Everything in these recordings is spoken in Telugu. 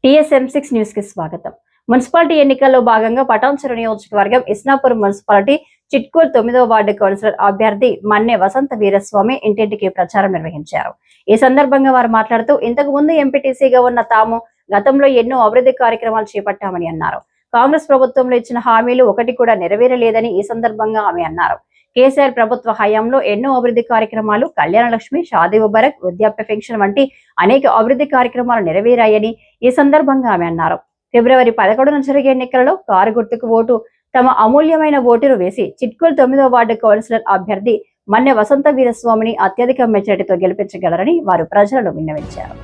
TSM6 న్యూస్ కి స్వాగతం. మున్సిపాలిటీ ఎన్నికల్లో భాగంగా పటాన్చెరు నియోజకవర్గం Isnapur municipality Chitkul 9వ ward councillor అభ్యర్థి మన్నె వసంత వీరస్వామి ఇంటింటికి ప్రచారం నిర్వహించారు. ఈ సందర్భంగా వారు మాట్లాడుతూ ఇంతకు ముందు ఎంపీటీసీగా ఉన్న తాము గతంలో ఎన్నో అభివృద్ధి కార్యక్రమాలు చేపట్టామని అన్నారు. కాంగ్రెస్ ప్రభుత్వంలో ఇచ్చిన హామీలు ఒకటి కూడా నెరవేరలేదని ఈ సందర్భంగా ఆమె అన్నారు. కేసీఆర్ ప్రభుత్వ హయాంలో ఎన్నో అభివృద్ధి కార్యక్రమాలు, కళ్యాణ లక్ష్మి, షాదీ ముబారక్, వృద్ధాప్య పెన్షన్ వంటి అనేక అభివృద్ధి కార్యక్రమాలు నెరవేరాయని ఈ సందర్భంగా ఆమె అన్నారు. ఫిబ్రవరి 11న జరిగే ఎన్నికలలో కారు గుర్తుకు ఓటు తమ అమూల్యమైన ఓటును వేసి చిట్కూల్ 9వ వార్డు కౌన్సిలర్ అభ్యర్థి మన్నె వసంత వీరస్వామిని అత్యధిక మెజారిటీతో గెలిపించగలరని వారు ప్రజలను విన్నవించారు.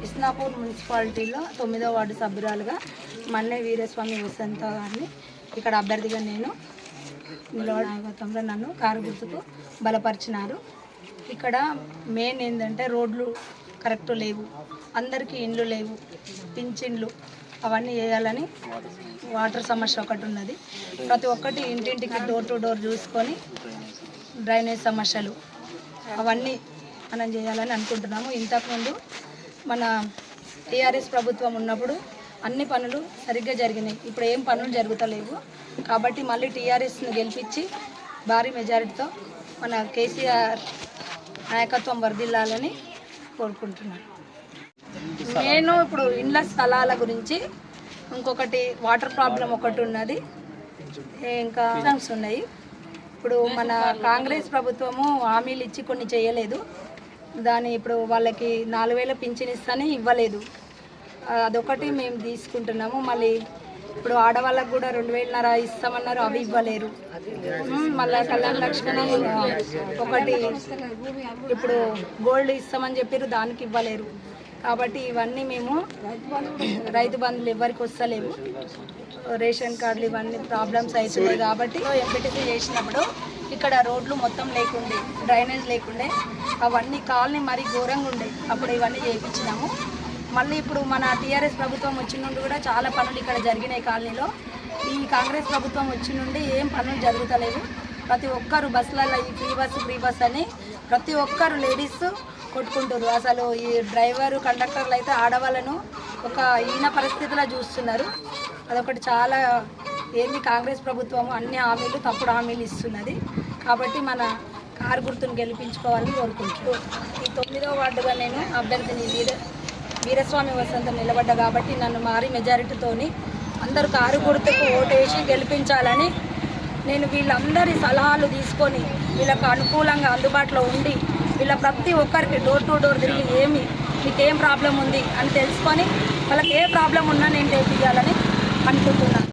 ఇస్నాపూర్ మున్సిపాలిటీలో 9వ వార్డు సభ్యురాలుగా మన్నె వీరస్వామి వసంత గారిని ఇక్కడ అభ్యర్థిగా నేను నిలబడగతంలో నన్ను కారు గుర్తుకు బలపరిచినారు. ఇక్కడ మెయిన్ ఏంటంటే రోడ్లు కరెక్ట్ లేవు, అందరికీ ఇండ్లు లేవు, పింఛన్లు అవన్నీ వేయాలని వాటర్ సమస్య ఒకటి ఉన్నది. ప్రతి ఒక్కటి ఇంటింటికి డోర్ టు డోర్ చూసుకొని డ్రైనేజ్ సమస్యలు అవన్నీ మనం చేయాలని అనుకుంటున్నాము. ఇంతకుముందు మన టీఆర్ఎస్ ప్రభుత్వం ఉన్నప్పుడు అన్ని పనులు సరిగ్గా జరిగినాయి, ఇప్పుడు ఏం పనులు జరుగుతలేవు. కాబట్టి మళ్ళీ టీఆర్ఎస్ని గెలిపించి భారీ మెజారిటీతో మన కేసీఆర్ నాయకత్వం వర్ధిల్లాలని కోరుకుంటున్నాను. నేను ఇప్పుడు ఇండ్ల స్థలాల గురించి, ఇంకొకటి వాటర్ ప్రాబ్లం ఒకటి ఉన్నది, ఇంకా ఉన్నాయి. ఇప్పుడు మన కాంగ్రెస్ ప్రభుత్వము హామీలు ఇచ్చి కొన్ని చేయలేదు. దాని ఇప్పుడు వాళ్ళకి 4000 పింఛన్ ఇస్తానే ఇవ్వలేదు, అదొకటి మేము తీసుకుంటున్నాము. మళ్ళీ ఇప్పుడు ఆడవాళ్ళకు కూడా 2000 ఇస్తామన్నారు, అవి ఇవ్వలేరు. మళ్ళీ కళ్యాణ లక్ష్మి ఒకటి ఇప్పుడు గోల్డ్ ఇస్తామని చెప్పారు, దానికి ఇవ్వలేరు. కాబట్టి ఇవన్నీ మేము రైతు బంధువులు ఎవరికి వస్తలేవు, రేషన్ కార్డులు ఇవన్నీ ప్రాబ్లమ్స్ అవుతున్నాయి. కాబట్టి ఎంపీటీసీ చేసినప్పుడు ఇక్కడ రోడ్లు మొత్తం లేకుండే, డ్రైనేజ్ లేకుండే, అవన్నీ కాలనీ మరీ ఘోరంగా ఉండే. అప్పుడు ఇవన్నీ చేయించినాము. మళ్ళీ ఇప్పుడు మన టీఆర్ఎస్ ప్రభుత్వం వచ్చిన నుండి కూడా చాలా పనులు ఇక్కడ జరిగినాయి కాలనీలో. ఈ కాంగ్రెస్ ప్రభుత్వం వచ్చిన నుండి ఏం పనులు జరుగుతలేవు. ప్రతి ఒక్కరు బస్సులలో ఈ ఫ్రీ బస్ అని ప్రతి ఒక్కరు లేడీస్ కొట్టుకుంటారు. అసలు ఈ డ్రైవరు కండక్టర్లు అయితే ఆడవాళ్ళను ఒక ఈయన పరిస్థితిలో చూస్తున్నారు. అదొకటి చాలా ఏంది, కాంగ్రెస్ ప్రభుత్వము అన్ని హామీలు తప్పుడు హామీలు ఇస్తున్నది. కాబట్టి మన కారు గుర్తును గెలిపించుకోవాలని కోరుకుంటున్నాను. ఈ 9వ వార్డుగా నేను అభ్యర్థిని వీరస్వామి వసంత నిలబడ్డా కాబట్టి నన్ను భారీ మెజారిటీతోని అందరూ కారు గుర్తుకు ఓటేసి గెలిపించాలని నేను వీళ్ళందరి సలహాలు తీసుకొని వీళ్ళకు అనుకూలంగా అందుబాటులో ఉండి వీళ్ళ ప్రతి ఒక్కరికి డోర్ టు డోర్ తిరిగి మీకేం ప్రాబ్లం ఉంది అని తెలుసుకొని వాళ్ళకి ఏ ప్రాబ్లం ఉన్నా నేను చేయాలని అనుకుంటున్నాను.